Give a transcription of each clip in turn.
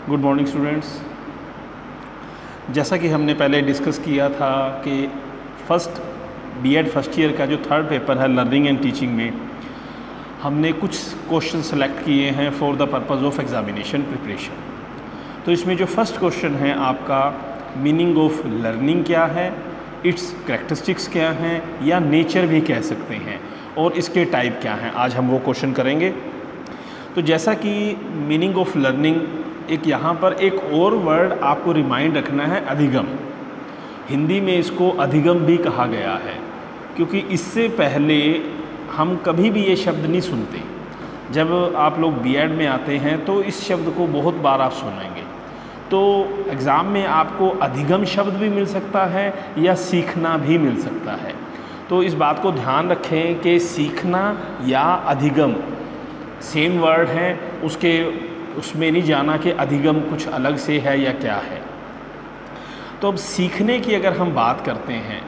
Good morning students. जैसा कि हमने पहले डिस्कस किया था कि बीएड फर्स्ट ईयर का जो थर्ड पेपर है लर्निंग एंड टीचिंग में हमने कुछ क्वेश्चन सेलेक्ट किए हैं for the purpose of examination preparation. तो इसमें जो फर्स्ट क्वेश्चन है आपका मीनिंग ऑफ लर्निंग क्या है, इट्स कैरेक्टरिस्टिक्स क्या हैं या नेचर भी कह सकते हैं, और इसके टाइप क्या हैं, आज हम वो क्वेश्चन करेंगे। तो जैसा कि मीनिंग ऑफ लर्निंग, एक यहाँ पर एक और वर्ड आपको रिमाइंड रखना है, अधिगम। हिंदी में इसको अधिगम भी कहा गया है, क्योंकि इससे पहले हम कभी भी ये शब्द नहीं सुनते। जब आप लोग बीएड में आते हैं तो इस शब्द को बहुत बार आप सुनेंगे। तो एग्ज़ाम में आपको अधिगम शब्द भी मिल सकता है या सीखना भी मिल सकता है। तो इस बात को ध्यान रखें कि सीखना या अधिगम सेम वर्ड है, उसमें नहीं जाना कि अधिगम कुछ अलग से है या क्या है। तो अब सीखने की अगर हम बात करते हैं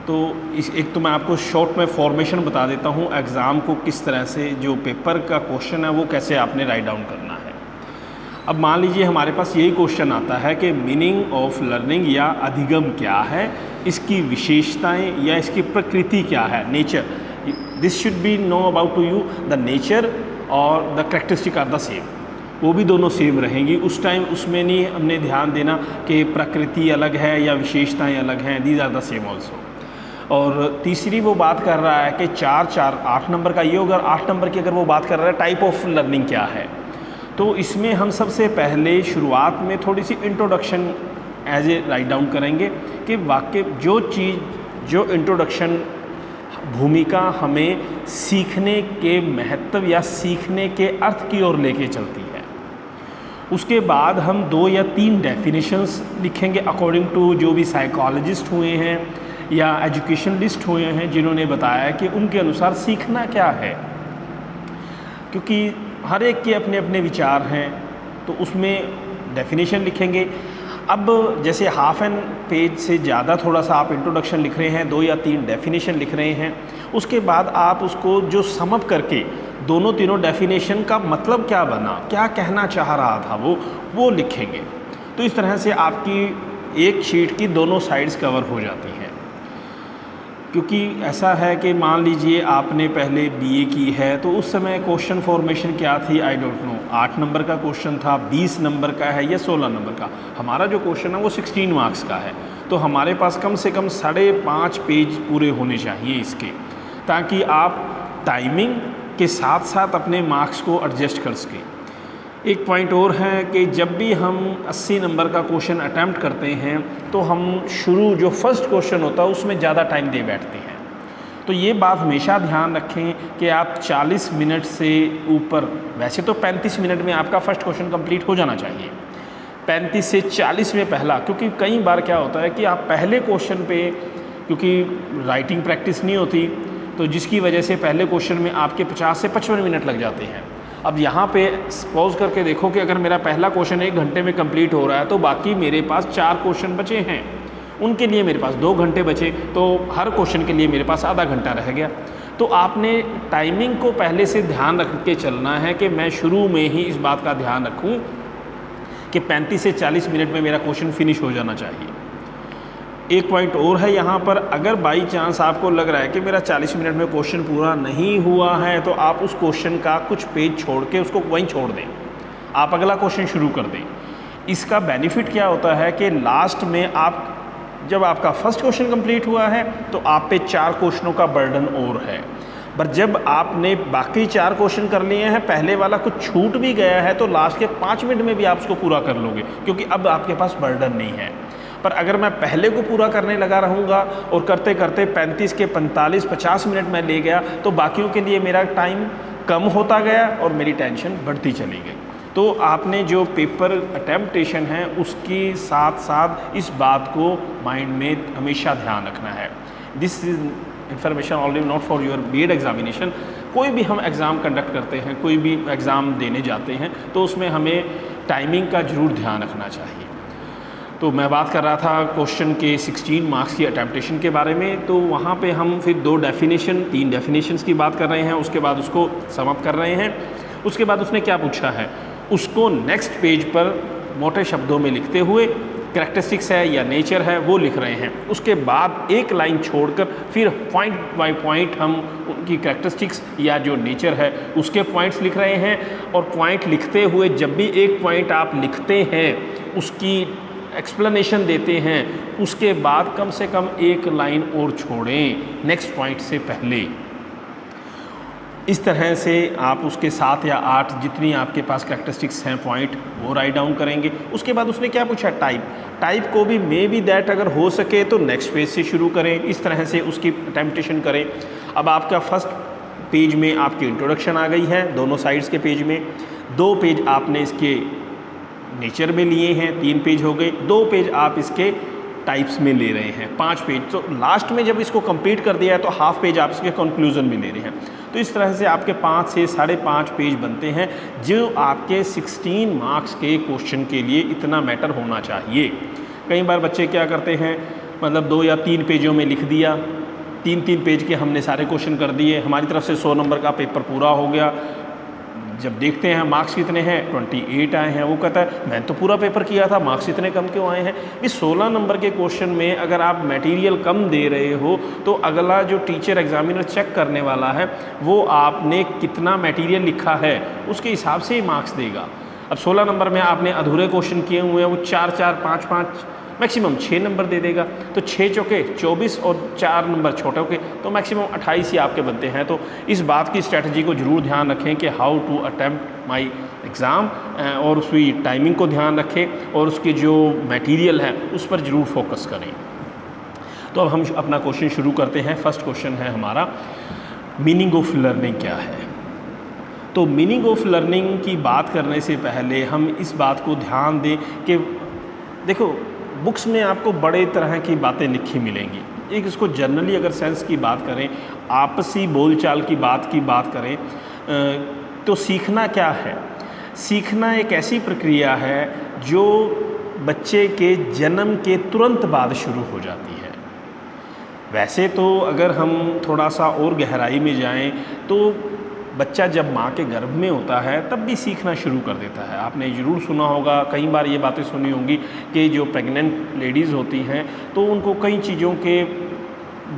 तो एक तो मैं आपको शॉर्ट में फॉर्मेशन बता देता हूँ एग्ज़ाम को किस तरह से, जो पेपर का क्वेश्चन है वो कैसे आपने राइट डाउन करना है। अब मान लीजिए हमारे पास यही क्वेश्चन आता है कि मीनिंग ऑफ लर्निंग या अधिगम क्या है, इसकी विशेषताएं या इसकी प्रकृति क्या है, nature. This should be know about to you the nature और the characteristic are the same, वो भी दोनों सेम रहेंगी। उस टाइम उसमें नहीं हमने ध्यान देना कि प्रकृति अलग है या विशेषताएं अलग हैं, these are the same also. और तीसरी वो बात कर रहा है कि 8 नंबर का ये होगा, 8 नंबर की अगर वो बात कर रहा है टाइप ऑफ लर्निंग क्या है, तो इसमें हम सबसे पहले शुरुआत में थोड़ी सी introduction as a write down करेंगे कि वाकई जो इंट्रोडक्शन भूमिका हमें सीखने के महत्व या सीखने के अर्थ की ओर लेके चलती है। उसके बाद हम 2 या 3 डेफिनेशंस लिखेंगे अकॉर्डिंग टू जो भी साइकोलॉजिस्ट हुए हैं या एजुकेशनलिस्ट हुए हैं जिन्होंने बताया कि उनके अनुसार सीखना क्या है, क्योंकि हर एक के अपने अपने विचार हैं। तो उसमें डेफिनेशन लिखेंगे। अब जैसे हाफ एन पेज से ज़्यादा थोड़ा सा आप इंट्रोडक्शन लिख रहे हैं, 2 या 3 डेफिनेशन लिख रहे हैं, उसके बाद आप उसको जो सम अप करके दोनों तीनों डेफिनेशन का मतलब क्या बना, क्या कहना चाह रहा था वो लिखेंगे। तो इस तरह से आपकी एक शीट की दोनों साइड्स कवर हो जाती हैं। क्योंकि ऐसा है कि मान लीजिए आपने पहले बीए की है तो उस समय क्वेश्चन फॉर्मेशन क्या थी, आई डोंट नो, 8 नंबर का क्वेश्चन था, 20 नंबर का है या 16 नंबर का। हमारा जो क्वेश्चन है वो 16 मार्क्स का है, तो हमारे पास कम से कम 5.5 पेज पूरे होने चाहिए इसके, ताकि आप टाइमिंग के साथ साथ अपने मार्क्स को एडजस्ट कर सकें। एक पॉइंट और है कि जब भी हम 80 नंबर का क्वेश्चन अटैम्प्ट करते हैं तो हम जो फर्स्ट क्वेश्चन होता है उसमें ज़्यादा टाइम दे बैठते हैं। तो ये बात हमेशा ध्यान रखें कि आप 40 मिनट से ऊपर, वैसे तो 35 मिनट में आपका फर्स्ट क्वेश्चन कंप्लीट हो जाना चाहिए, 35 से 40 में पहला, क्योंकि कई बार क्या होता है कि आप पहले क्वेश्चन पे, क्योंकि राइटिंग प्रैक्टिस नहीं होती, तो जिसकी वजह से पहले क्वेश्चन में आपके 50 से 55 मिनट लग जाते हैं। अब यहाँ पे पॉज करके देखो कि अगर मेरा पहला क्वेश्चन 1 घंटे में कंप्लीट हो रहा है तो बाकी मेरे पास 4 क्वेश्चन बचे हैं, उनके लिए मेरे पास 2 घंटे बचे, तो हर क्वेश्चन के लिए मेरे पास आधा घंटा रह गया। तो आपने टाइमिंग को पहले से ध्यान रख के चलना है कि मैं शुरू में ही इस बात का ध्यान रखूँ कि 35 से 40 मिनट में मेरा क्वेश्चन फिनिश हो जाना चाहिए। एक पॉइंट और है यहाँ पर, अगर बाई चांस आपको लग रहा है कि मेरा 40 मिनट में क्वेश्चन पूरा नहीं हुआ है तो आप उस क्वेश्चन का कुछ पेज छोड़ के उसको वहीं छोड़ दें, आप अगला क्वेश्चन शुरू कर दें। इसका बेनिफिट क्या होता है कि लास्ट में जब आपका फर्स्ट क्वेश्चन कंप्लीट हुआ है तो आप पे 4 क्वेश्चनों का बर्डन और है, पर जब आपने बाकी 4 क्वेश्चन कर लिए हैं, पहले वाला कुछ छूट भी गया है तो लास्ट के 5 मिनट में भी आप उसको पूरा कर लोगे, क्योंकि अब आपके पास बर्डन नहीं है। पर अगर मैं पहले को पूरा करने लगा रहूँगा और करते करते 35 के 45-50 मिनट में ले गया तो बाकियों के लिए मेरा टाइम कम होता गया और मेरी टेंशन बढ़ती चली गई। तो आपने जो पेपर अटेम्प्टेशन है उसके साथ साथ इस बात को माइंड में हमेशा ध्यान रखना है। This is information only not for your BEd examination. कोई भी हम एग्ज़ाम कंडक्ट करते हैं, कोई भी एग्ज़ाम देने जाते हैं तो उसमें हमें टाइमिंग का ज़रूर ध्यान रखना चाहिए। तो मैं बात कर रहा था क्वेश्चन के 16 मार्क्स की अटेम्प्टेशन के बारे में, तो वहाँ पे हम फिर 3 डेफिनेशंस की बात कर रहे हैं, उसके बाद उसको सम अप कर रहे हैं। उसके बाद उसने क्या पूछा है, उसको नेक्स्ट पेज पर मोटे शब्दों में लिखते हुए कैरेक्टरिस्टिक्स है या नेचर है वो लिख रहे हैं। उसके बाद एक लाइन छोड़कर फिर पॉइंट बाय पॉइंट हम उनकी कैरेक्टरिस्टिक्स या जो नेचर है उसके पॉइंट्स लिख रहे हैं। और पॉइंट लिखते हुए जब भी एक पॉइंट आप लिखते हैं उसकी एक्सप्लेनेशन देते हैं, उसके बाद कम से कम एक लाइन और छोड़ें नेक्स्ट पॉइंट से पहले। इस तरह से आप उसके 7 या 8 जितनी आपके पास कैरेक्टरिस्टिक्स हैं पॉइंट वो राइट डाउन करेंगे। उसके बाद उसने क्या पूछा, टाइप को भी मे बी दैट अगर हो सके तो नेक्स्ट पेज से शुरू करें। इस तरह से उसकी अटेम्प्टेशन करें। अब आपका फर्स्ट पेज में आपकी इंट्रोडक्शन आ गई है, दोनों साइड्स के पेज में 2 पेज आपने इसके नेचर में लिए हैं, 3 पेज हो गए, 2 पेज आप इसके टाइप्स में ले रहे हैं, 5 पेज। तो लास्ट में जब इसको कंप्लीट कर दिया है तो हाफ पेज आप इसके कंक्लूजन में ले रहे हैं। तो इस तरह से आपके 5 से 5.5 पेज बनते हैं, जो आपके 16 मार्क्स के क्वेश्चन के लिए इतना मैटर होना चाहिए। कई बार बच्चे क्या करते हैं, मतलब 2 या 3 पेजों में लिख दिया, 3-3 पेज के हमने सारे क्वेश्चन कर दिए, हमारी तरफ से 100 नंबर का पेपर पूरा हो गया। जब देखते हैं मार्क्स कितने हैं, 28 आए हैं, वो कहता है मैं तो पूरा पेपर किया था, मार्क्स इतने कम क्यों आए हैं। इस 16 नंबर के क्वेश्चन में अगर आप मटेरियल कम दे रहे हो तो अगला जो टीचर एग्जामिनर चेक करने वाला है वो आपने कितना मटेरियल लिखा है उसके हिसाब से ही मार्क्स देगा। अब 16 नंबर में आपने अधूरे क्वेश्चन किए हुए हैं, वो 4-4, 5-5, मैक्सिमम 6 नंबर दे देगा। तो 6 चौके 24 और 4 नंबर छोटे के तो मैक्सिमम 28 ही आपके बनते हैं। तो इस बात की स्ट्रेटजी को ज़रूर ध्यान रखें कि how to attempt my exam, और उसकी टाइमिंग को ध्यान रखें और उसकी जो मटेरियल है उस पर ज़रूर फोकस करें। तो अब हम अपना क्वेश्चन शुरू करते हैं। फर्स्ट क्वेश्चन है हमारा, मीनिंग ऑफ लर्निंग क्या है। तो मीनिंग ऑफ लर्निंग की बात करने से पहले हम इस बात को ध्यान दें कि देखो बुक्स में आपको बड़े तरह की बातें लिखी मिलेंगी। एक इसको जनरली अगर सेंस की बात करें, आपसी बोलचाल की बात करें तो सीखना क्या है। सीखना एक ऐसी प्रक्रिया है जो बच्चे के जन्म के तुरंत बाद शुरू हो जाती है। वैसे तो अगर हम थोड़ा सा और गहराई में जाएं तो बच्चा जब माँ के गर्भ में होता है तब भी सीखना शुरू कर देता है। आपने ज़रूर सुना होगा, कई बार ये बातें सुनी होंगी कि जो प्रेग्नेंट लेडीज़ होती हैं तो उनको कई चीज़ों के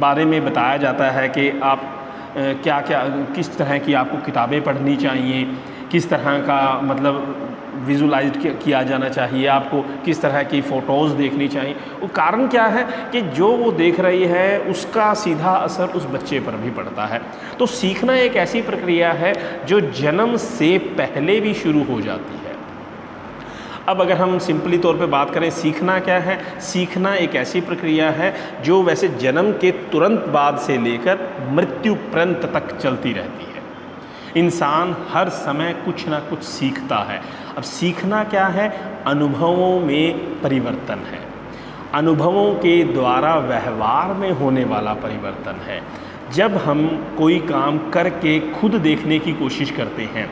बारे में बताया जाता है कि आप क्या क्या किस तरह की आपको किताबें पढ़नी चाहिए, किस तरह का मतलब विजुलाइज किया जाना चाहिए, आपको किस तरह की फ़ोटोज़ देखनी चाहिए। वो कारण क्या है कि जो वो देख रही है उसका सीधा असर उस बच्चे पर भी पड़ता है। तो सीखना एक ऐसी प्रक्रिया है जो जन्म से पहले भी शुरू हो जाती है। अब अगर हम सिंपली तौर पे बात करें सीखना क्या है, सीखना एक ऐसी प्रक्रिया है जो वैसे जन्म के तुरंत बाद से लेकर मृत्यु पर्यंत तक चलती रहती है। इंसान हर समय कुछ ना कुछ सीखता है। अब सीखना क्या है, अनुभवों में परिवर्तन है, अनुभवों के द्वारा व्यवहार में होने वाला परिवर्तन है। जब हम कोई काम करके खुद देखने की कोशिश करते हैं,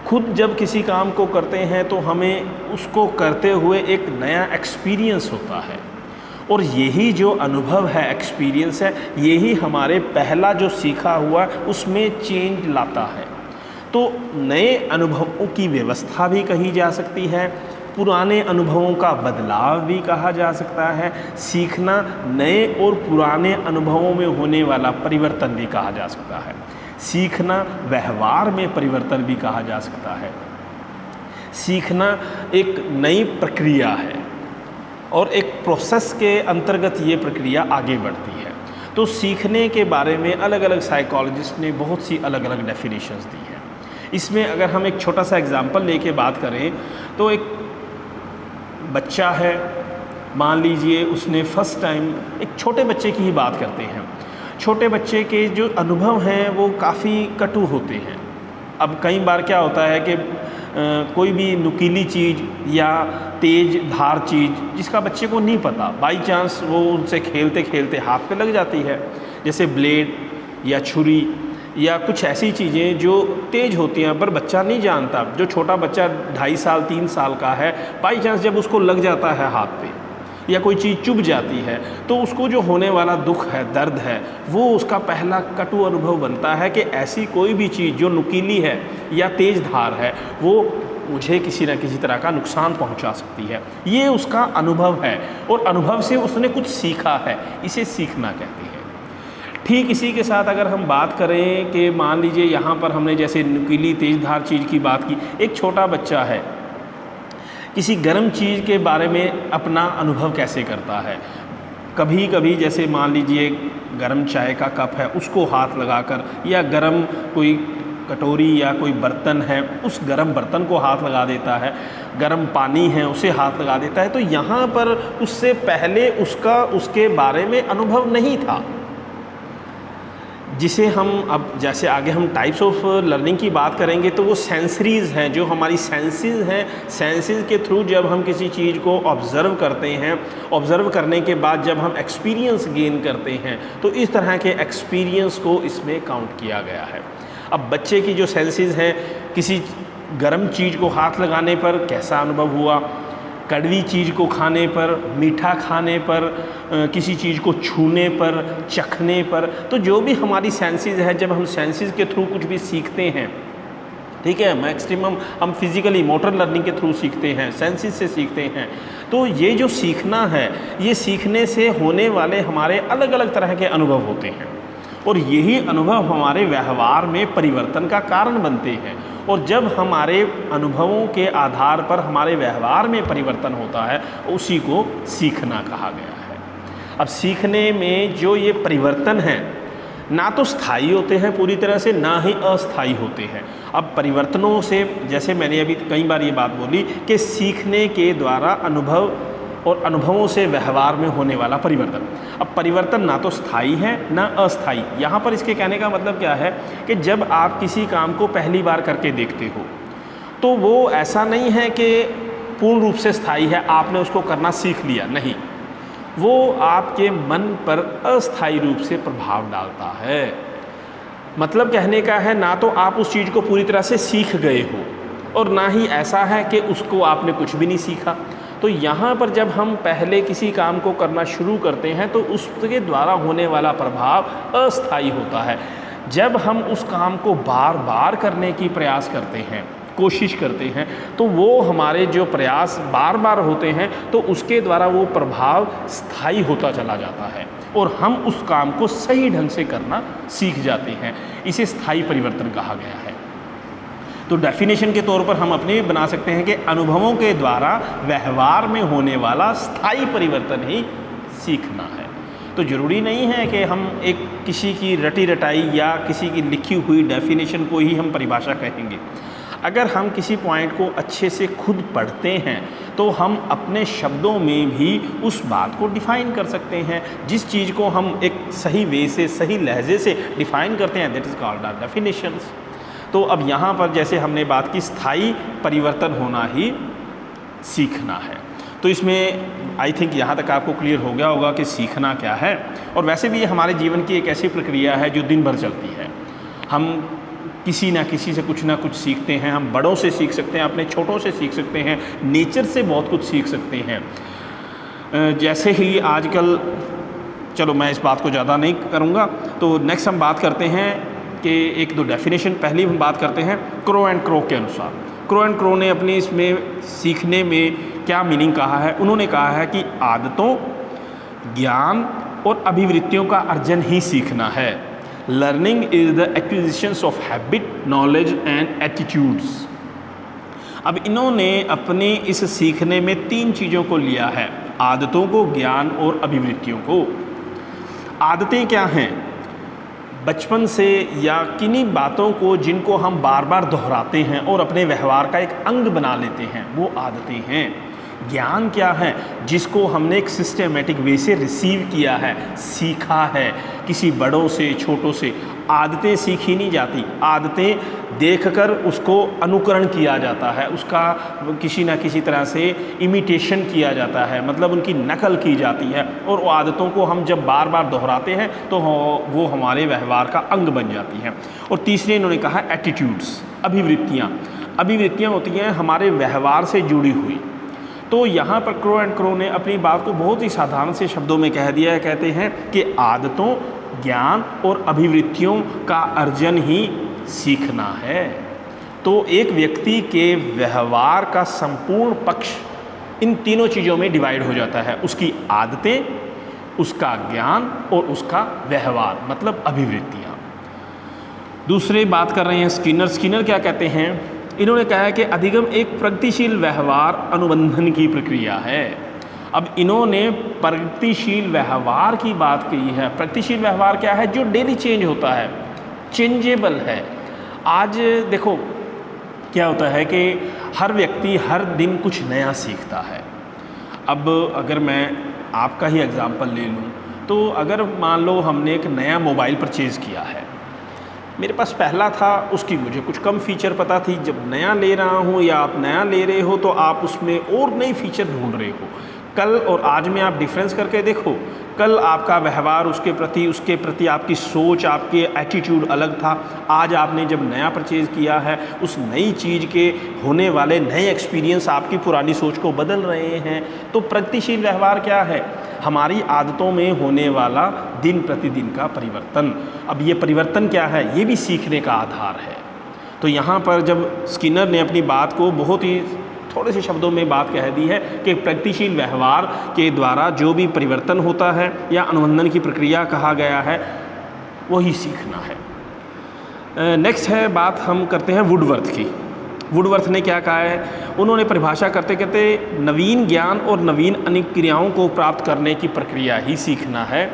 खुद जब किसी काम को करते हैं तो हमें उसको करते हुए एक नया एक्सपीरियंस होता है, और यही जो अनुभव है, एक्सपीरियंस है, यही हमारे पहला जो सीखा हुआ उसमें चेंज लाता है। तो नए अनुभवों की व्यवस्था भी कही जा सकती है, पुराने अनुभवों का बदलाव भी कहा जा सकता है, सीखना नए और पुराने अनुभवों में होने वाला परिवर्तन भी कहा जा सकता है, सीखना व्यवहार में परिवर्तन भी कहा जा सकता है। सीखना एक नई प्रक्रिया है और एक प्रोसेस के अंतर्गत ये प्रक्रिया आगे बढ़ती है। तो सीखने के बारे में अलग अलग साइकोलॉजिस्ट ने बहुत सी अलग अलग डेफिनेशंस दी हैं। इसमें अगर हम एक छोटा सा एग्जांपल लेके बात करें तो एक बच्चा है, मान लीजिए उसने फर्स्ट टाइम, एक छोटे बच्चे की ही बात करते हैं, छोटे बच्चे के जो अनुभव हैं वो काफ़ी कटु होते हैं। अब कई बार क्या होता है कि कोई भी नुकीली चीज़ या तेज़ धार चीज़ जिसका बच्चे को नहीं पता, बाई चांस वो उनसे खेलते खेलते हाथ पे लग जाती है, जैसे ब्लेड या छुरी या कुछ ऐसी चीज़ें जो तेज़ होती हैं पर बच्चा नहीं जानता। जो छोटा बच्चा 2.5 साल 3 साल का है, बाई चांस जब उसको लग जाता है हाथ पे या कोई चीज़ चुभ जाती है तो उसको जो होने वाला दुख है, दर्द है, वो उसका पहला कटु अनुभव बनता है कि ऐसी कोई भी चीज़ जो नुकीली है या तेज़ धार है वो मुझे किसी न किसी तरह का नुकसान पहुंचा सकती है। ये उसका अनुभव है और अनुभव से उसने कुछ सीखा है, इसे सीखना कहते हैं। ठीक इसी के साथ अगर हम बात करें कि मान लीजिए यहाँ पर हमने जैसे नुकीली तेज़धार चीज़ की बात की, एक छोटा बच्चा है किसी गर्म चीज़ के बारे में अपना अनुभव कैसे करता है। कभी कभी जैसे मान लीजिए गर्म चाय का कप है, उसको हाथ लगाकर, या गर्म कोई कटोरी या कोई बर्तन है, उस गर्म बर्तन को हाथ लगा देता है, गर्म पानी है उसे हाथ लगा देता है। तो यहाँ पर उससे पहले उसका उसके बारे में अनुभव नहीं था, जिसे हम अब जैसे आगे हम टाइप्स ऑफ लर्निंग की बात करेंगे तो वो सेंसरीज़ हैं, जो हमारी सेंसेस हैं। सेंसेस के थ्रू जब हम किसी चीज़ को ऑब्ज़र्व करते हैं, ऑब्ज़र्व करने के बाद जब हम एक्सपीरियंस गेन करते हैं, तो इस तरह के एक्सपीरियंस को इसमें काउंट किया गया है। अब बच्चे की जो सेंसेस हैं, किसी गर्म चीज़ को हाथ लगाने पर कैसा अनुभव हुआ, कड़वी चीज़ को खाने पर, मीठा खाने पर, किसी चीज़ को छूने पर, चखने पर, तो जो भी हमारी सेंसेस है, जब हम सेंसेस के थ्रू कुछ भी सीखते हैं, ठीक है, मैक्सिमम हम फिज़िकली मोटर लर्निंग के थ्रू सीखते हैं, सेंसेस से सीखते हैं, तो ये जो सीखना है, ये सीखने से होने वाले हमारे अलग अलग तरह के अनुभव होते हैं और यही अनुभव हमारे व्यवहार में परिवर्तन का कारण बनते हैं। और जब हमारे अनुभवों के आधार पर हमारे व्यवहार में परिवर्तन होता है, उसी को सीखना कहा गया है। अब सीखने में जो ये परिवर्तन है, ना तो स्थायी होते हैं पूरी तरह से, ना ही अस्थायी होते हैं। अब परिवर्तनों से, जैसे मैंने अभी कई बार ये बात बोली कि सीखने के द्वारा अनुभव और अनुभवों से व्यवहार में होने वाला परिवर्तन। अब परिवर्तन ना तो स्थायी है ना अस्थायी। यहाँ पर इसके कहने का मतलब क्या है कि जब आप किसी काम को पहली बार करके देखते हो तो वो ऐसा नहीं है कि पूर्ण रूप से स्थायी है, आपने उसको करना सीख लिया, नहीं, वो आपके मन पर अस्थायी रूप से प्रभाव डालता है। मतलब कहने का है, ना तो आप उस चीज़ को पूरी तरह से सीख गए हो और ना ही ऐसा है कि उसको आपने कुछ भी नहीं सीखा। तो यहाँ पर जब हम पहले किसी काम को करना शुरू करते हैं तो उसके द्वारा होने वाला प्रभाव अस्थायी होता है। जब हम उस काम को बार बार करने की प्रयास करते हैं, कोशिश करते हैं, तो वो हमारे जो प्रयास बार बार होते हैं तो उसके द्वारा वो प्रभाव स्थायी होता चला जाता है और हम उस काम को सही ढंग से करना सीख जाते हैं। इसे स्थायी परिवर्तन कहा गया है। तो डेफिनेशन के तौर पर हम अपने बना सकते हैं कि अनुभवों के द्वारा व्यवहार में होने वाला स्थायी परिवर्तन ही सीखना है। तो ज़रूरी नहीं है कि हम एक किसी की रटी रटाई या किसी की लिखी हुई डेफिनेशन को ही हम परिभाषा कहेंगे। अगर हम किसी पॉइंट को अच्छे से खुद पढ़ते हैं तो हम अपने शब्दों में भी उस बात को डिफ़ाइन कर सकते हैं। जिस चीज़ को हम एक सही वे से, सही लहजे से डिफ़ाइन करते हैं, that is called are definitions. तो अब यहाँ पर जैसे हमने बात की, स्थायी परिवर्तन होना ही सीखना है। तो इसमें आई थिंक यहाँ तक आपको क्लियर हो गया होगा कि सीखना क्या है। और वैसे भी ये हमारे जीवन की एक ऐसी प्रक्रिया है जो दिन भर चलती है। हम किसी ना किसी से कुछ ना कुछ सीखते हैं। हम बड़ों से सीख सकते हैं, अपने छोटों से सीख सकते हैं, नेचर से बहुत कुछ सीख सकते हैं। जैसे ही आजकल, चलो मैं इस बात को ज़्यादा नहीं करूँगा, तो नेक्स्ट हम बात करते हैं कि एक दो डेफिनेशन। पहली हम बात करते हैं क्रो एंड क्रो के अनुसार। क्रो एंड क्रो ने अपने इसमें सीखने में क्या मीनिंग कहा है। उन्होंने कहा है कि आदतों, ज्ञान और अभिवृत्तियों का अर्जन ही सीखना है। Learning is the acquisitions of habit, knowledge and attitudes. अब इन्होंने अपने इस सीखने में तीन चीज़ों को लिया है, आदतों को, ज्ञान और अभिवृत्तियों को। आदतें क्या हैं? बचपन से या किन्हीं बातों को जिनको हम बार बार दोहराते हैं और अपने व्यवहार का एक अंग बना लेते हैं, वो आदतें हैं। ज्ञान क्या है? जिसको हमने एक सिस्टमेटिक वे से रिसीव किया है, सीखा है, किसी बड़ों से, छोटों से। आदतें सीखी नहीं जाती, आदतें देखकर उसको अनुकरण किया जाता है, उसका किसी ना किसी तरह से इमिटेशन किया जाता है, मतलब उनकी नकल की जाती है। और वो आदतों को हम जब बार बार दोहराते हैं तो वो हमारे व्यवहार का अंग बन जाती हैं। और तीसरे इन्होंने कहा एटीट्यूड्स, अभिवृत्तियाँ। अभिवृत्तियाँ होती हैं हमारे व्यवहार से जुड़ी हुई। तो यहाँ पर क्रो एंड क्रो ने अपनी बात को बहुत ही साधारण से शब्दों में कह दिया है। कहते हैं कि आदतों, ज्ञान और अभिवृत्तियों का अर्जन ही सीखना है। तो एक व्यक्ति के व्यवहार का संपूर्ण पक्ष इन तीनों चीज़ों में डिवाइड हो जाता है, उसकी आदतें, उसका ज्ञान और उसका व्यवहार, मतलब अभिवृत्तियाँ। दूसरे बात कर रहे हैं स्किनर क्या कहते हैं? इन्होंने कहा है कि अधिगम एक प्रगतिशील व्यवहार अनुबंधन की प्रक्रिया है। अब इन्होंने प्रगतिशील व्यवहार की बात की है। प्रगतिशील व्यवहार क्या है? जो डेली चेंज होता है, चेंजेबल है। आज देखो क्या होता है कि हर व्यक्ति हर दिन कुछ नया सीखता है। अब अगर मैं आपका ही एग्ज़ाम्पल ले लूँ तो अगर मान लो हमने एक नया मोबाइल परचेज़ किया है, मेरे पास पहला था, उसकी मुझे कुछ कम फीचर पता थी। जब नया ले रहा हूँ या आप नया ले रहे हो तो आप उसमें और नई फीचर ढूंढ रहे हो। कल और आज में आप डिफरेंस करके देखो, कल आपका व्यवहार उसके प्रति आपकी सोच, आपके एटीट्यूड अलग था। आज आपने जब नया परचेज़ किया है, उस नई चीज़ के होने वाले नए एक्सपीरियंस आपकी पुरानी सोच को बदल रहे हैं। तो प्रगतिशील व्यवहार क्या है? हमारी आदतों में होने वाला दिन प्रतिदिन का परिवर्तन। अब ये परिवर्तन क्या है? ये भी सीखने का आधार है। तो यहाँ पर जब स्किनर ने अपनी बात को बहुत ही थोड़े से शब्दों में बात कह दी है कि प्रगतिशील व्यवहार के द्वारा जो भी परिवर्तन होता है या अनुबंधन की प्रक्रिया कहा गया है, वही सीखना है। नेक्स्ट है बात हम करते हैं वुडवर्थ की। वुडवर्थ ने क्या कहा है? उन्होंने परिभाषा करते करते नवीन ज्ञान और नवीन अनुक्रियाओं को प्राप्त करने की प्रक्रिया ही सीखना है।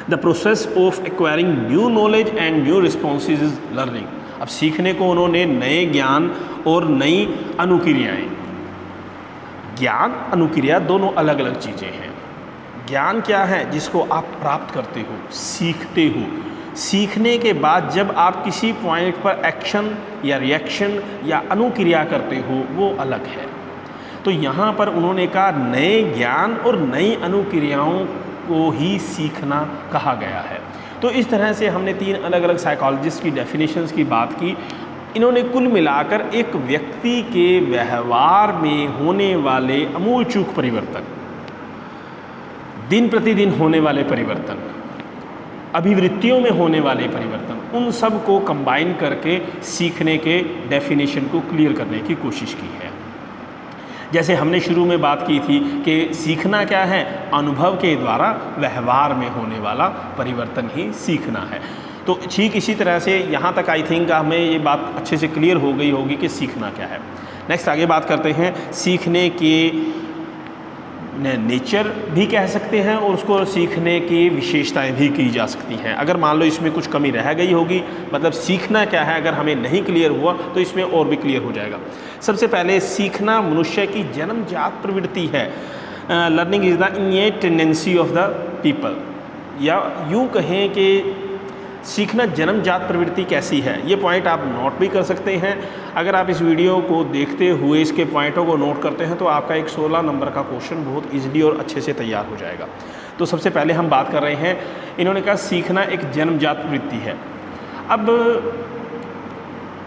The process of acquiring new knowledge and new responses is learning. अब सीखने को उन्होंने नए ज्ञान और नई अनुक्रियाएँ, ज्ञान अनुक्रिया दोनों अलग अलग चीज़ें हैं। ज्ञान क्या है? जिसको आप प्राप्त करते हो, सीखते हो। सीखने के बाद जब आप किसी पॉइंट पर एक्शन या रिएक्शन या अनुक्रिया करते हो, वो अलग है। तो यहाँ पर उन्होंने कहा नए ज्ञान और नई अनुक्रियाओं को ही सीखना कहा गया है। तो इस तरह से हमने 3 अलग अलग साइकोलॉजिस्ट की डेफिनेशंस की बात की। इन्होंने कुल मिलाकर एक व्यक्ति के व्यवहार में होने वाले आमूलचूल परिवर्तन, दिन प्रतिदिन होने वाले परिवर्तन, अभिवृत्तियों में होने वाले परिवर्तन, उन सब को कंबाइन करके सीखने के डेफिनेशन को क्लियर करने की कोशिश की है। जैसे हमने शुरू में बात की थी कि सीखना क्या है? अनुभव के द्वारा व्यवहार में होने वाला परिवर्तन ही सीखना है। तो ठीक इसी तरह से यहाँ तक आई थिंक हमें ये बात अच्छे से क्लियर हो गई होगी कि सीखना क्या है। नेक्स्ट आगे बात करते हैं सीखने के नेचर भी कह सकते हैं और उसको सीखने की विशेषताएं भी की जा सकती हैं। अगर मान लो इसमें कुछ कमी रह गई होगी, मतलब सीखना क्या है, अगर हमें नहीं क्लियर हुआ तो इसमें और भी क्लियर हो जाएगा। सबसे पहले सीखना मनुष्य की जन्मजात प्रवृत्ति है। Learning is the इनेट tendency of the people, या यूँ कहें कि सीखना जन्मजात प्रवृत्ति कैसी है, ये पॉइंट आप नोट भी कर सकते हैं। अगर आप इस वीडियो को देखते हुए इसके पॉइंटों को नोट करते हैं तो आपका एक 16 नंबर का क्वेश्चन बहुत इजीली और अच्छे से तैयार हो जाएगा। तो सबसे पहले हम बात कर रहे हैं, इन्होंने कहा सीखना एक जन्मजात प्रवृत्ति है। अब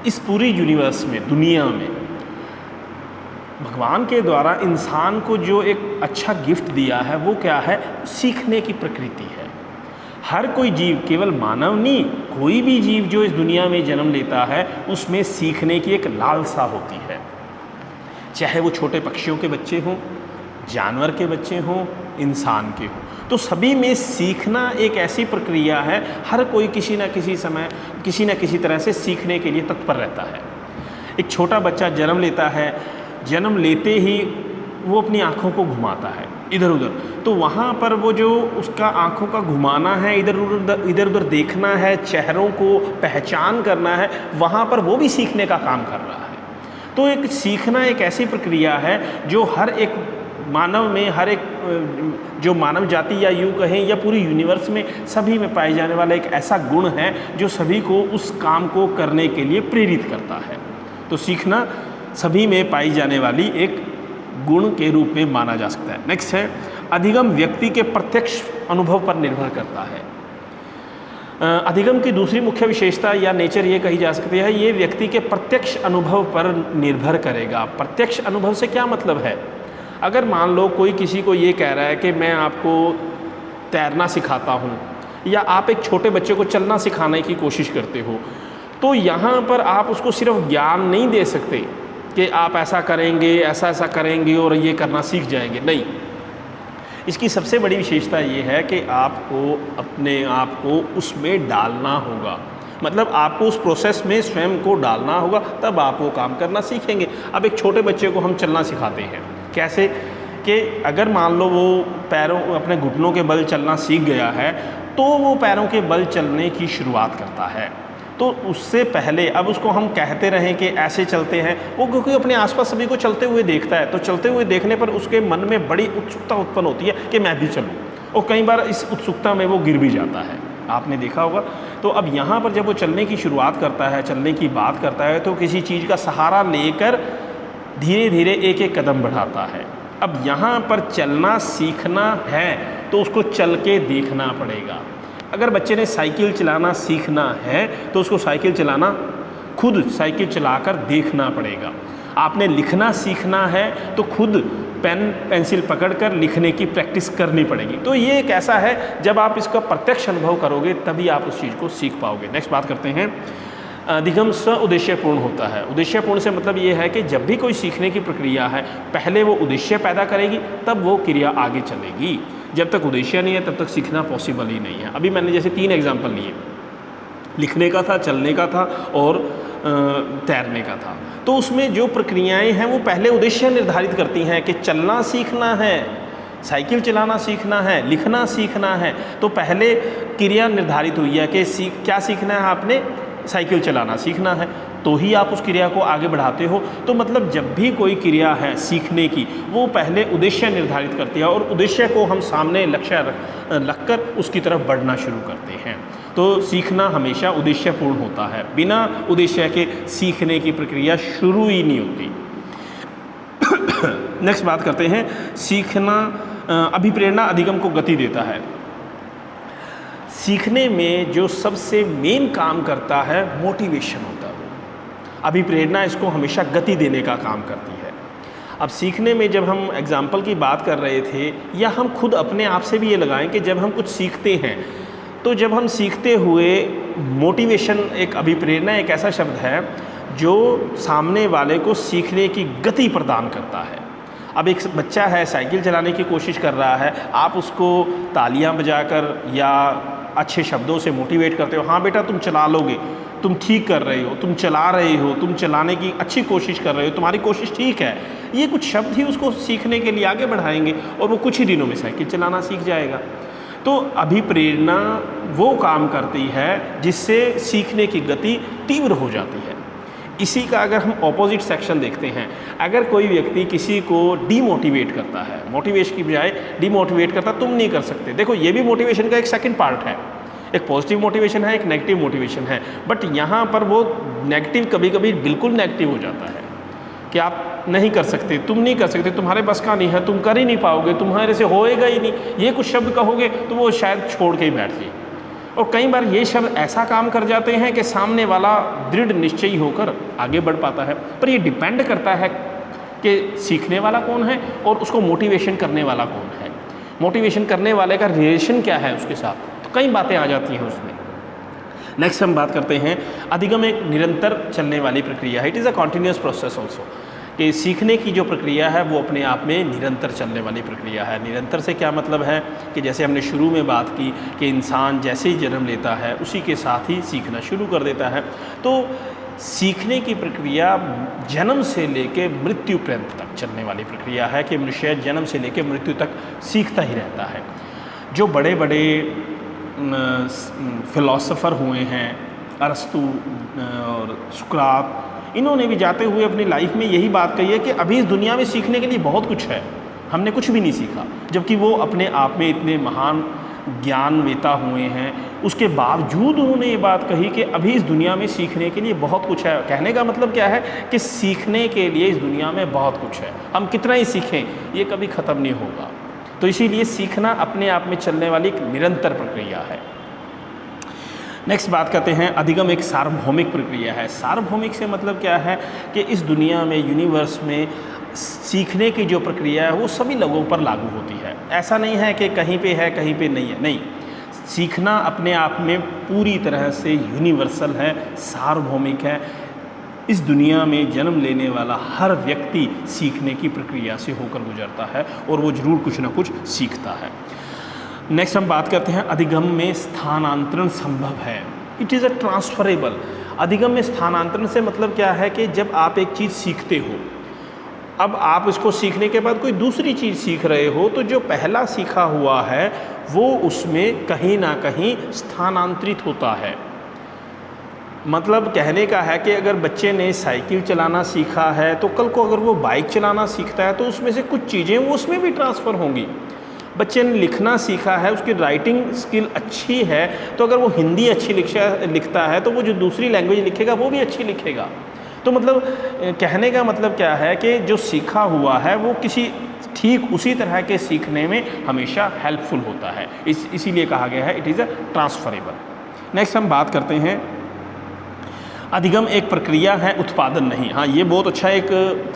इस पूरी यूनिवर्स में, दुनिया में भगवान के द्वारा इंसान को जो एक अच्छा गिफ्ट दिया है वो क्या है? सीखने की प्रकृति है। हर कोई जीव, केवल मानव नहीं, कोई भी जीव जो इस दुनिया में जन्म लेता है उसमें सीखने की एक लालसा होती है। चाहे वो छोटे पक्षियों के बच्चे हों, जानवर के बच्चे हों, इंसान के हों, तो सभी में सीखना एक ऐसी प्रक्रिया है। हर कोई किसी न किसी समय किसी न किसी तरह से सीखने के लिए तत्पर रहता है। एक छोटा बच्चा जन्म लेता है, जन्म लेते ही वो अपनी आँखों को घुमाता है इधर उधर, तो वहाँ पर वो जो उसका आँखों का घुमाना है, इधर उधर देखना है, चेहरों को पहचान करना है, वहाँ पर वो भी सीखने का काम कर रहा है। तो एक सीखना एक ऐसी प्रक्रिया है जो हर एक मानव में, हर एक जो मानव जाति या यूँ कहें या पूरी यूनिवर्स में सभी में पाए जाने वाला एक ऐसा गुण है जो सभी को उस काम को करने के लिए प्रेरित करता है। तो सीखना सभी में पाई जाने वाली एक गुण के रूप में माना जा सकता है। नेक्स्ट है अधिगम व्यक्ति के प्रत्यक्ष अनुभव पर निर्भर करता है। अधिगम की दूसरी मुख्य विशेषता या नेचर ये कही जा सकती है, ये व्यक्ति के प्रत्यक्ष अनुभव पर निर्भर करेगा। प्रत्यक्ष अनुभव से क्या मतलब है? अगर मान लो कोई किसी को ये कह रहा है कि मैं आपको तैरना सिखाता हूँ, या आप एक छोटे बच्चे को चलना सिखाने की कोशिश करते हो, तो यहाँ पर आप उसको सिर्फ ज्ञान नहीं दे सकते कि आप ऐसा करेंगे, ऐसा ऐसा करेंगे और ये करना सीख जाएंगे, नहीं। इसकी सबसे बड़ी विशेषता ये है कि आपको अपने आप को उसमें डालना होगा, मतलब आपको उस प्रोसेस में स्वयं को डालना होगा, तब आप वो काम करना सीखेंगे। अब एक छोटे बच्चे को हम चलना सिखाते हैं, कैसे कि अगर मान लो वो पैरों अपने घुटनों के बल चलना सीख गया है, तो वो पैरों के बल चलने की शुरुआत करता है। तो उससे पहले अब उसको हम कहते रहें कि ऐसे चलते हैं, वो क्योंकि अपने आसपास सभी को चलते हुए देखता है, तो चलते हुए देखने पर उसके मन में बड़ी उत्सुकता उत्पन्न होती है कि मैं भी चलूँ, और कई बार इस उत्सुकता में वो गिर भी जाता है, आपने देखा होगा। तो अब यहाँ पर जब वो चलने की शुरुआत करता है, चलने की बात करता है, तो किसी चीज़ का सहारा लेकर धीरे धीरे एक एक कदम बढ़ाता है। अब यहाँ पर चलना सीखना है तो उसको चल के देखना पड़ेगा। अगर बच्चे ने साइकिल चलाना सीखना है तो उसको साइकिल चलाना, खुद साइकिल चलाकर देखना पड़ेगा। आपने लिखना सीखना है तो खुद पेन पेंसिल पकड़कर लिखने की प्रैक्टिस करनी पड़ेगी। तो ये एक ऐसा है, जब आप इसका प्रत्यक्ष अनुभव करोगे तभी आप उस चीज़ को सीख पाओगे। नेक्स्ट बात करते हैं, अधिगम स्व उद्देश्यपूर्ण होता है। उद्देश्यपूर्ण से मतलब ये है कि जब भी कोई सीखने की प्रक्रिया है, पहले वो उद्देश्य पैदा करेगी, तब वो क्रिया आगे चलेगी। जब तक उद्देश्य नहीं है तब तक सीखना पॉसिबल ही नहीं है। अभी मैंने जैसे 3 एग्जाम्पल लिए, लिखने का था, चलने का था और तैरने का था। तो उसमें जो प्रक्रियाएं हैं वो पहले उद्देश्य निर्धारित करती हैं कि चलना सीखना है, साइकिल चलाना सीखना है, लिखना सीखना है, तो पहले क्रिया निर्धारित हुई है कि क्या सीखना है, आपने साइकिल चलाना सीखना है, तो ही आप उस क्रिया को आगे बढ़ाते हो। तो मतलब जब भी कोई क्रिया है सीखने की, वो पहले उद्देश्य निर्धारित करती है और उद्देश्य को हम सामने लक्ष्य रखकर उसकी तरफ बढ़ना शुरू करते हैं। तो सीखना हमेशा उद्देश्यपूर्ण होता है, बिना उद्देश्य के सीखने की प्रक्रिया शुरू ही नहीं होती। नेक्स्ट बात करते हैं, सीखना अभिप्रेरणा अधिगम को गति देता है। सीखने में जो सबसे मेन काम करता है मोटिवेशन होता है। अभिप्रेरणा इसको हमेशा गति देने का काम करती है। अब सीखने में जब हम एग्जाम्पल की बात कर रहे थे, या हम खुद अपने आप से भी ये लगाएं कि जब हम कुछ सीखते हैं, तो जब हम सीखते हुए मोटिवेशन, एक अभिप्रेरणा एक ऐसा शब्द है जो सामने वाले को सीखने की गति प्रदान करता है। अब एक बच्चा है, साइकिल चलाने की कोशिश कर रहा है, आप उसको तालियां बजाकर या अच्छे शब्दों से मोटिवेट करते हो, हाँ बेटा तुम चला लोगे, तुम ठीक कर रहे हो, तुम चला रहे हो, तुम चलाने की अच्छी कोशिश कर रहे हो, तुम्हारी कोशिश ठीक है, ये कुछ शब्द ही उसको सीखने के लिए आगे बढ़ाएंगे और वो कुछ ही दिनों में साइकिल चलाना सीख जाएगा। तो अभिप्रेरणा वो काम करती है जिससे सीखने की गति तीव्र हो जाती है। इसी का अगर हम ऑपोजिट सेक्शन देखते हैं, अगर कोई व्यक्ति किसी को डीमोटिवेट करता है, मोटिवेशन की बजाय डीमोटिवेट करता, तुम नहीं कर सकते, देखो ये भी मोटिवेशन का एक सेकंड पार्ट है। एक पॉजिटिव मोटिवेशन है, एक नेगेटिव मोटिवेशन है, बट यहाँ पर वो नेगेटिव कभी कभी बिल्कुल नेगेटिव हो जाता है कि आप नहीं कर सकते, तुम नहीं कर सकते, तुम्हारे बस का नहीं है, तुम कर ही नहीं पाओगे, तुम्हारे से होएगा ही नहीं, ये कुछ शब्द कहोगे तो वो शायद छोड़ के ही बैठ जाए। और कई बार ये शब्द ऐसा काम कर जाते हैं कि सामने वाला दृढ़ निश्चयी होकर आगे बढ़ पाता है। पर ये डिपेंड करता है कि सीखने वाला कौन है और उसको मोटिवेशन करने वाला कौन है, मोटिवेशन करने वाले का रिलेशन क्या है उसके साथ, तो कई बातें आ जाती हैं उसमें। नेक्स्ट हम बात करते हैं, अधिगम एक निरंतर चलने वाली प्रक्रिया है। It is a continuous process also, कि सीखने की जो प्रक्रिया है वो अपने आप में निरंतर चलने वाली प्रक्रिया है। निरंतर से क्या मतलब है कि जैसे हमने शुरू में बात की कि इंसान जैसे ही जन्म लेता है उसी के साथ ही सीखना शुरू कर देता है। तो सीखने की प्रक्रिया जन्म से लेके मृत्यु पर्यंत तक चलने वाली प्रक्रिया है कि मनुष्य जन्म से लेके मृत्यु तक सीखता ही रहता है। जो बड़े बड़े फिलोसोफर हुए हैं, अरस्तु और सुकरात, इन्होंने भी जाते हुए अपनी लाइफ में यही बात कही है कि अभी इस दुनिया में सीखने के लिए बहुत कुछ है, हमने कुछ भी नहीं सीखा, जबकि वो अपने आप में इतने महान ज्ञानवेता हुए हैं। उसके बावजूद उन्होंने ये बात कही कि अभी इस दुनिया में सीखने के लिए बहुत कुछ है। कहने का मतलब क्या है कि सीखने के लिए इस दुनिया में बहुत कुछ है, हम कितना ही सीखें ये कभी ख़त्म नहीं होगा। तो इसीलिए सीखना अपने आप में चलने वाली एक निरंतर प्रक्रिया है। नेक्स्ट बात करते हैं, अधिगम एक सार्वभौमिक प्रक्रिया है। सार्वभौमिक से मतलब क्या है कि इस दुनिया में, यूनिवर्स में सीखने की जो प्रक्रिया है वो सभी लोगों पर लागू होती है। ऐसा नहीं है कि कहीं पे है कहीं पे नहीं है, नहीं, सीखना अपने आप में पूरी तरह से यूनिवर्सल है, सार्वभौमिक है। इस दुनिया में जन्म लेने वाला हर व्यक्ति सीखने की प्रक्रिया से होकर गुजरता है और वो ज़रूर कुछ ना कुछ सीखता है। नेक्स्ट हम बात करते हैं अधिगम में स्थानांतरण संभव है। It is a transferable. अधिगम में स्थानांतरण से मतलब क्या है कि जब आप एक चीज़ सीखते हो, अब आप इसको सीखने के बाद कोई दूसरी चीज़ सीख रहे हो, तो जो पहला सीखा हुआ है वो उसमें कहीं ना कहीं स्थानांतरित होता है। मतलब कहने का है कि अगर बच्चे ने साइकिल चलाना सीखा है तो कल को अगर वो बाइक चलाना सीखता है तो उसमें से कुछ चीज़ें वो उसमें भी ट्रांसफ़र होंगी। बच्चे ने लिखना सीखा है, उसकी राइटिंग स्किल अच्छी है, तो अगर वो हिंदी अच्छी लिखता है तो वो जो दूसरी लैंग्वेज लिखेगा वो भी अच्छी लिखेगा। तो मतलब कहने का मतलब क्या है कि जो सीखा हुआ है वो किसी ठीक उसी तरह के सीखने में हमेशा हेल्पफुल होता है। इसीलिए कहा गया है it is a transferable. Next हम बात करते हैं अधिगम एक प्रक्रिया है, उत्पादन नहीं। हाँ, ये बहुत अच्छा एक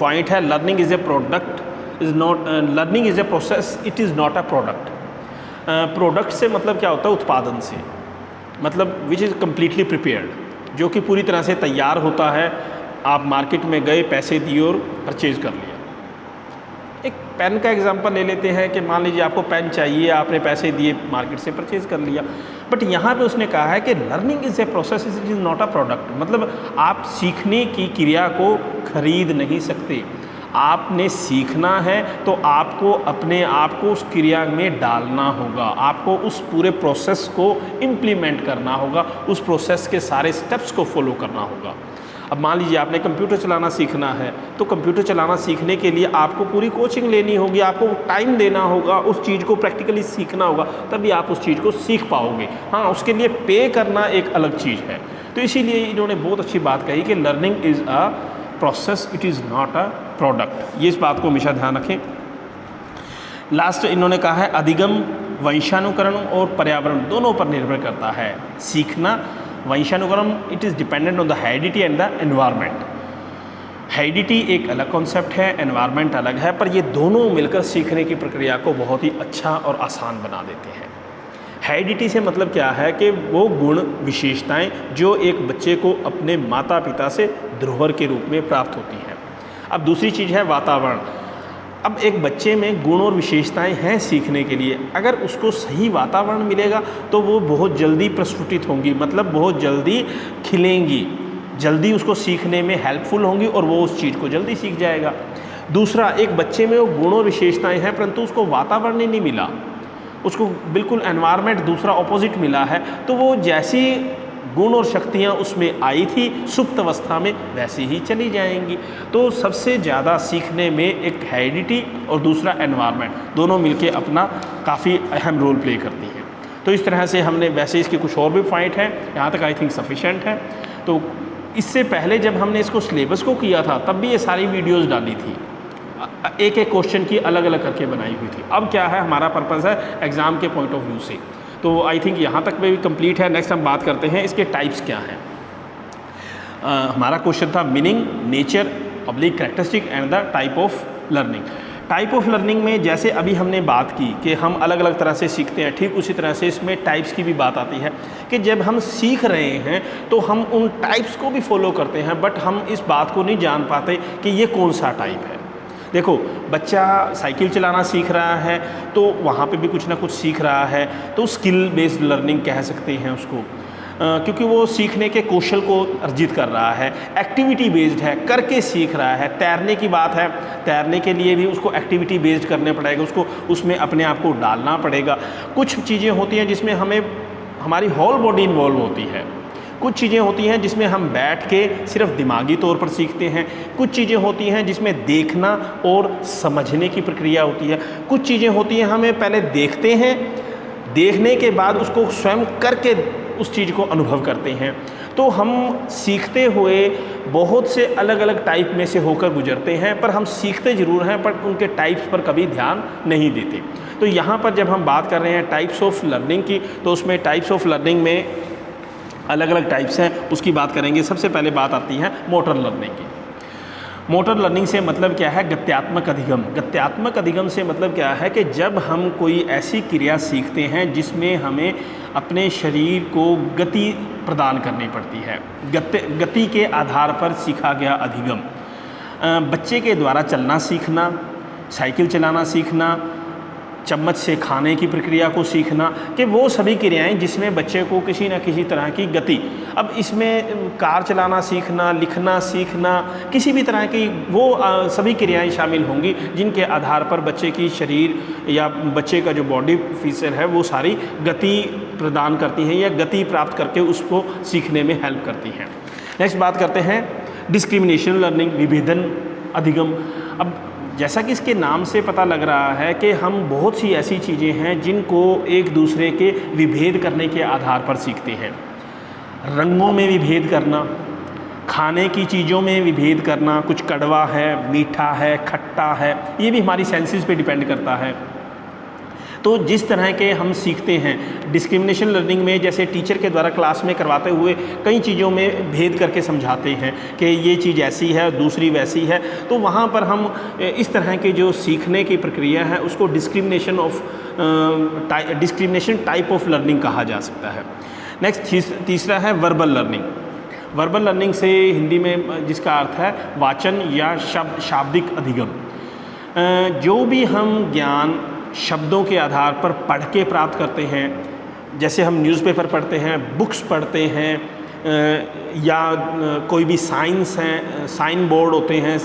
पॉइंट है। Learning is a product is not, learning is a process, it is not a product. Product से मतलब क्या होता है? उत्पादन से मतलब विच इज़ कम्प्लीटली प्रिपेयर्ड, जो कि पूरी तरह से तैयार होता है। आप मार्केट में गए, पैसे दिए और परचेज़ कर लिया। एक पेन का एग्जांपल ले लेते हैं कि मान लीजिए आपको पेन चाहिए, आपने पैसे दिए, मार्केट से परचेज़ कर लिया। बट यहाँ पे उसने कहा है कि learning is a process, it is not a product. मतलब आप सीखने की क्रिया को खरीद नहीं सकते। आपने सीखना है तो आपको अपने आप को उस क्रिया में डालना होगा, आपको उस पूरे प्रोसेस को इम्प्लीमेंट करना होगा, उस प्रोसेस के सारे स्टेप्स को फॉलो करना होगा। अब मान लीजिए आपने कंप्यूटर चलाना सीखना है, तो कंप्यूटर चलाना सीखने के लिए आपको पूरी कोचिंग लेनी होगी, आपको टाइम देना होगा, उस चीज़ को प्रैक्टिकली सीखना होगा, तभी आप उस चीज़ को सीख पाओगे। हाँ, उसके लिए पे करना एक अलग चीज़ है। तो इसीलिए इन्होंने बहुत अच्छी बात कही कि learning is a process, it is not a product. ये इस बात को हमेशा ध्यान रखें। लास्ट इन्होंने कहा है अधिगम वंशानुकरण और पर्यावरण दोनों पर निर्भर करता है। सीखना वंशानुक्रम, it is dependent on the heredity and the environment. Heredity एक अलग कॉन्सेप्ट है, एनवायरनमेंट अलग है, पर ये दोनों मिलकर सीखने की प्रक्रिया को बहुत ही अच्छा और आसान बना देते हैं। हेरिडिटी से मतलब क्या है कि वो गुण विशेषताएं जो एक बच्चे को अपने माता पिता से धरोहर के रूप में प्राप्त होती हैं। अब दूसरी चीज़ है वातावरण। अब एक बच्चे में गुण और विशेषताएं हैं सीखने के लिए, अगर उसको सही वातावरण मिलेगा तो वो बहुत जल्दी प्रस्फुटित होंगी, मतलब बहुत जल्दी खिलेंगी, जल्दी उसको सीखने में हेल्पफुल होंगी और वो उस चीज़ को जल्दी सीख जाएगा। दूसरा, एक बच्चे में वो गुण और विशेषताएं हैं परंतु उसको वातावरण ही नहीं मिला, उसको बिल्कुल एनवायरनमेंट दूसरा ऑपोजिट मिला है, तो वो जैसी गुण और शक्तियाँ उसमें आई थी सुप्त अवस्था में वैसे ही चली जाएंगी। तो सबसे ज़्यादा सीखने में एक हेरिडिटी और दूसरा एनवायरनमेंट दोनों मिलके अपना काफ़ी अहम रोल प्ले करती हैं। तो इस तरह से हमने, वैसे इसके कुछ और भी पॉइंट हैं, यहाँ तक आई थिंक सफिशेंट है। तो इससे पहले जब हमने इसको सिलेबस को किया था तब भी ये सारी वीडियोज़ डाली थी, एक एक क्वेश्चन की अलग अलग करके बनाई हुई थी। अब क्या है, हमारा पर्पज़ है एग्ज़ाम के पॉइंट ऑफ व्यू से, तो आई थिंक यहाँ तक भी कंप्लीट है। नेक्स्ट हम बात करते हैं इसके टाइप्स क्या हैं। हमारा क्वेश्चन था meaning, nature, public characteristic and the type of learning. Type of learning में जैसे अभी हमने बात की कि हम अलग अलग तरह से सीखते हैं, ठीक उसी तरह से इसमें टाइप्स की भी बात आती है कि जब हम सीख रहे हैं तो हम उन टाइप्स को भी फॉलो करते हैं, बट हम इस बात को नहीं जान पाते कि ये कौन सा टाइप है। देखो, बच्चा साइकिल चलाना सीख रहा है तो वहाँ पे भी कुछ ना कुछ सीख रहा है, तो स्किल बेस्ड लर्निंग कह सकते हैं उसको, क्योंकि वो सीखने के कौशल को अर्जित कर रहा है। एक्टिविटी बेस्ड है, करके सीख रहा है। तैरने की बात है, तैरने के लिए भी उसको एक्टिविटी बेस्ड करने पड़ेगा, उसको उसमें अपने आप को डालना पड़ेगा। कुछ चीज़ें होती हैं जिसमें हमें हमारी होल बॉडी इन्वॉल्व होती है, कुछ चीज़ें होती हैं जिसमें हम बैठ के सिर्फ दिमागी तौर पर सीखते हैं, कुछ चीज़ें होती हैं जिसमें देखना और समझने की प्रक्रिया होती है, कुछ चीज़ें होती हैं हमें पहले देखते हैं, देखने के बाद उसको स्वयं करके उस चीज़ को अनुभव करते हैं। तो हम सीखते हुए बहुत से अलग अलग टाइप में से होकर गुजरते हैं, पर हम सीखते ज़रूर हैं पर उनके टाइप्स पर कभी ध्यान नहीं देते। तो यहाँ पर जब हम बात कर रहे हैं टाइप्स ऑफ लर्निंग की, तो उसमें टाइप्स ऑफ लर्निंग में अलग अलग टाइप्स हैं, उसकी बात करेंगे। सबसे पहले बात आती है मोटर लर्निंग की। मोटर लर्निंग से मतलब क्या है? गत्यात्मक अधिगम। गत्यात्मक अधिगम से मतलब क्या है कि जब हम कोई ऐसी क्रिया सीखते हैं जिसमें हमें अपने शरीर को गति प्रदान करनी पड़ती है, गति के आधार पर सीखा गया अधिगम। बच्चे के द्वारा चलना सीखना, साइकिल चलाना सीखना, चम्मच से खाने की प्रक्रिया को सीखना, कि वो सभी क्रियाएं जिसमें बच्चे को किसी न किसी तरह की गति, अब इसमें कार चलाना सीखना, लिखना सीखना, किसी भी तरह की वो सभी क्रियाएं शामिल होंगी जिनके आधार पर बच्चे की शरीर या बच्चे का जो बॉडी फीचर है वो सारी गति प्रदान करती हैं या गति प्राप्त करके उसको सीखने में हेल्प करती हैं। नेक्स्ट बात करते हैं डिस्क्रिमिनेशन लर्निंग, विभेदन अधिगम। अब जैसा कि इसके नाम से पता लग रहा है कि हम बहुत सी ऐसी चीज़ें हैं जिनको एक दूसरे के विभेद करने के आधार पर सीखते हैं। रंगों में विभेद करना, खाने की चीज़ों में विभेद करना, कुछ कड़वा है, मीठा है, खट्टा है, ये भी हमारी सेंसेस पे डिपेंड करता है। तो जिस तरह के हम सीखते हैं डिस्क्रिमिनेशन लर्निंग में, जैसे टीचर के द्वारा क्लास में करवाते हुए कई चीज़ों में भेद करके समझाते हैं कि ये चीज़ ऐसी है, दूसरी वैसी है, तो वहाँ पर हम इस तरह के जो सीखने की प्रक्रिया है उसको डिस्क्रिमिनेशन टाइप ऑफ लर्निंग कहा जा सकता है। नेक्स्ट तीसरा है वर्बल लर्निंग। वर्बल लर्निंग से हिंदी में जिसका अर्थ है वाचन या शाब्दिक अधिगम। जो भी हम ज्ञान शब्दों के आधार पर पढ़ के प्राप्त करते हैं, जैसे हम न्यूज़पेपर पढ़ते हैं, बुक्स पढ़ते हैं, या कोई भी साइन बोर्ड होते हैं,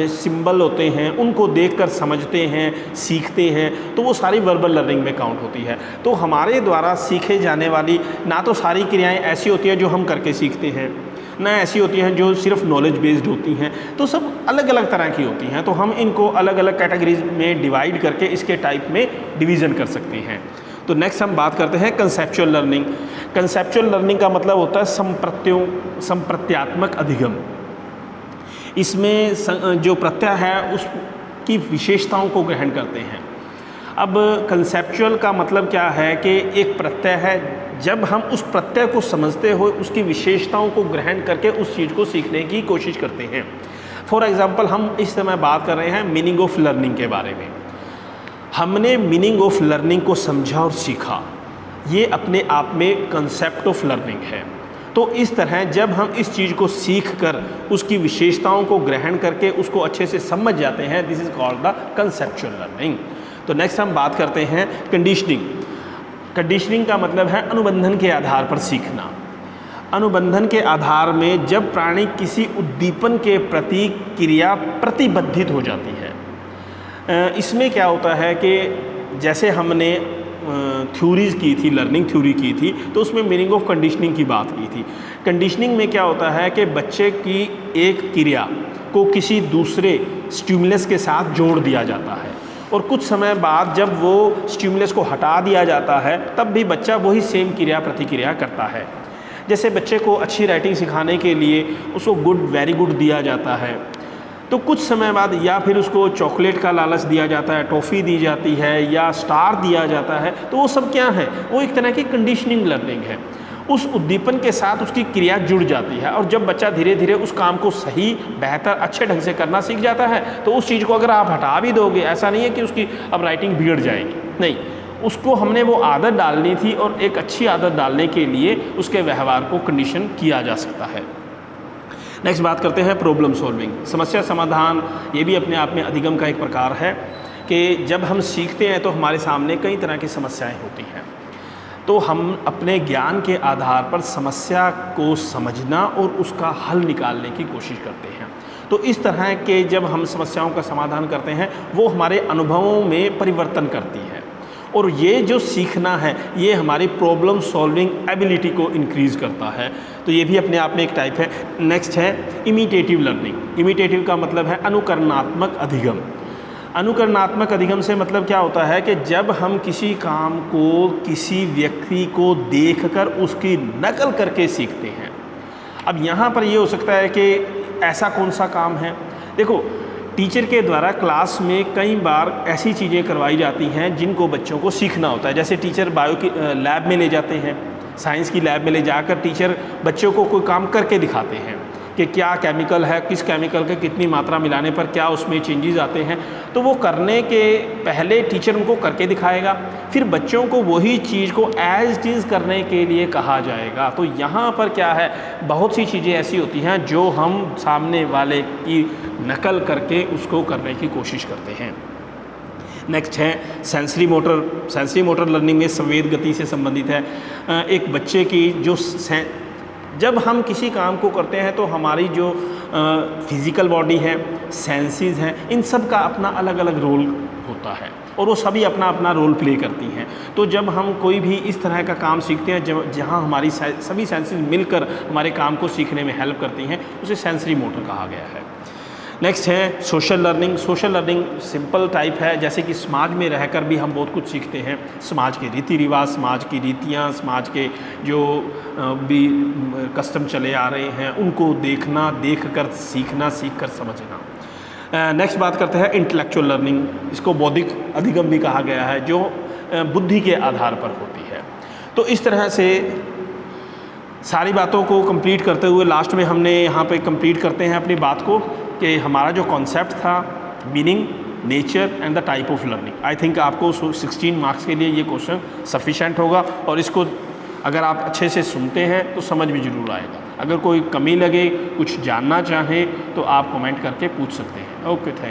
सिंबल होते हैं, उनको देखकर समझते हैं, सीखते हैं, तो वो सारी वर्बल लर्निंग में काउंट होती है। तो हमारे द्वारा सीखे जाने वाली ना तो सारी क्रियाएं ऐसी होती हैं जो हम करके सीखते हैं, ना ऐसी होती हैं जो सिर्फ नॉलेज बेस्ड होती हैं, तो सब अलग अलग तरह की होती हैं। तो हम इनको अलग अलग कैटेगरीज में डिवाइड करके इसके टाइप में डिवीज़न कर सकते हैं। तो नेक्स्ट हम बात करते हैं कंसेप्चुअल लर्निंग। कंसेप्चुअल लर्निंग का मतलब होता है संप्रत्यात्मक अधिगम। इसमें जो प्रत्यय है उसकी विशेषताओं को ग्रहण करते हैं। अब कंसेप्चुअल का मतलब क्या है कि एक प्रत्यय है, जब हम उस प्रत्यय को समझते हुए उसकी विशेषताओं को ग्रहण करके उस चीज़ को सीखने की कोशिश करते हैं। फॉर एग्ज़ाम्पल हम इस समय बात कर रहे हैं मीनिंग ऑफ लर्निंग के बारे में। हमने मीनिंग ऑफ लर्निंग को समझा और सीखा, ये अपने आप में कंसेप्ट ऑफ लर्निंग है। तो इस तरह जब हम इस चीज़ को सीख कर उसकी विशेषताओं को ग्रहण करके उसको अच्छे से समझ जाते हैं, this is called the conceptual learning. तो नेक्स्ट हम बात करते हैं कंडीशनिंग। कंडीशनिंग का मतलब है अनुबंधन के आधार पर सीखना। अनुबंधन के आधार में जब प्राणी किसी उद्दीपन के प्रति क्रिया प्रतिबद्धित हो जाती है। इसमें क्या होता है कि जैसे हमने थ्योरीज़ की थी, लर्निंग थ्योरी की थी, तो उसमें मीनिंग ऑफ कंडीशनिंग की बात की थी। कंडीशनिंग में क्या होता है कि बच्चे की एक क्रिया को किसी दूसरे स्टिमुलस के साथ जोड़ दिया जाता है और कुछ समय बाद जब वो स्टिमुलस को हटा दिया जाता है तब भी बच्चा वही सेम क्रिया प्रतिक्रिया करता है। जैसे बच्चे को अच्छी राइटिंग सिखाने के लिए उसको गुड, वेरी गुड दिया जाता है, तो कुछ समय बाद या फिर उसको चॉकलेट का लालच दिया जाता है, टॉफ़ी दी जाती है या स्टार दिया जाता है, तो वो सब क्या है? वो एक तरह की कंडीशनिंग लर्निंग है। उस उद्दीपन के साथ उसकी क्रिया जुड़ जाती है और जब बच्चा धीरे धीरे उस काम को सही, बेहतर, अच्छे ढंग से करना सीख जाता है, तो उस चीज़ को अगर आप हटा भी दोगे, ऐसा नहीं है कि उसकी अब राइटिंग बिगड़ जाएगी, नहीं, उसको हमने वो आदत डालनी थी और एक अच्छी आदत डालने के लिए उसके व्यवहार को कंडीशन किया जा सकता है। नेक्स्ट बात करते हैं प्रॉब्लम सॉल्विंग, समस्या समाधान। ये भी अपने आप में अधिगम का एक प्रकार है कि जब हम सीखते हैं तो हमारे सामने कई तरह की समस्याएं होती हैं, तो हम अपने ज्ञान के आधार पर समस्या को समझना और उसका हल निकालने की कोशिश करते हैं। तो इस तरह के जब हम समस्याओं का समाधान करते हैं वो हमारे अनुभवों में परिवर्तन करती है और ये जो सीखना है ये हमारी प्रॉब्लम सॉल्विंग एबिलिटी को इंक्रीज़ करता है। तो ये भी अपने आप में एक टाइप है। नेक्स्ट है इमिटेटिव लर्निंग। इमिटेटिव का मतलब है अनुकरणात्मक अधिगम। अनुकरणात्मक अधिगम से मतलब क्या होता है कि जब हम किसी काम को किसी व्यक्ति को देखकर उसकी नकल करके सीखते हैं। अब यहाँ पर ये हो सकता है कि ऐसा कौन सा काम है, देखो टीचर के द्वारा क्लास में कई बार ऐसी चीज़ें करवाई जाती हैं जिनको बच्चों को सीखना होता है। जैसे टीचर बायो की लैब में ले जाते हैं, साइंस की लैब में ले जाकर टीचर बच्चों को कोई काम करके दिखाते हैं, कि क्या केमिकल है, किस केमिकल के कितनी मात्रा मिलाने पर क्या उसमें चेंजेस आते हैं, तो वो करने के पहले टीचर उनको करके दिखाएगा, फिर बच्चों को वही चीज़ को एज इट इज़ करने के लिए कहा जाएगा। तो यहाँ पर क्या है, बहुत सी चीज़ें ऐसी होती हैं जो हम सामने वाले की नकल करके उसको करने की कोशिश करते हैं। नेक्स्ट है sensory motor. Sensory motor learning में संवेद गति से संबंधित है। एक बच्चे की जो जब हम किसी काम को करते हैं तो हमारी जो फिज़िकल बॉडी है, सेंसेस हैं, इन सब का अपना अलग अलग रोल होता है और वो सभी अपना अपना रोल प्ले करती हैं। तो जब हम कोई भी इस तरह का काम सीखते हैं जहाँ हमारी सभी सेंसेस मिलकर हमारे काम को सीखने में हेल्प करती हैं, उसे सेंसरी मोटर कहा गया है। नेक्स्ट है social learning. Social learning simple type है, जैसे कि समाज में रहकर भी हम बहुत कुछ सीखते हैं। समाज के रीति रिवाज, समाज की रीतियाँ, समाज के जो भी कस्टम चले आ रहे हैं उनको देखना, देखकर सीखना, सीखकर समझना। नेक्स्ट बात करते हैं इंटेलेक्चुअल लर्निंग। इसको बौद्धिक अधिगम भी कहा गया है, जो बुद्धि के आधार पर होती है। तो इस तरह से सारी बातों को कंप्लीट करते हुए लास्ट में हमने यहाँ पे कंप्लीट करते हैं अपनी बात को कि हमारा जो कॉन्सेप्ट था meaning, nature and the type of learning. I think आपको 16 मार्क्स के लिए ये क्वेश्चन सफिशेंट होगा और इसको अगर आप अच्छे से सुनते हैं तो समझ में ज़रूर आएगा। अगर कोई कमी लगे, कुछ जानना चाहें तो आप कमेंट करके पूछ सकते हैं। Okay, thank you.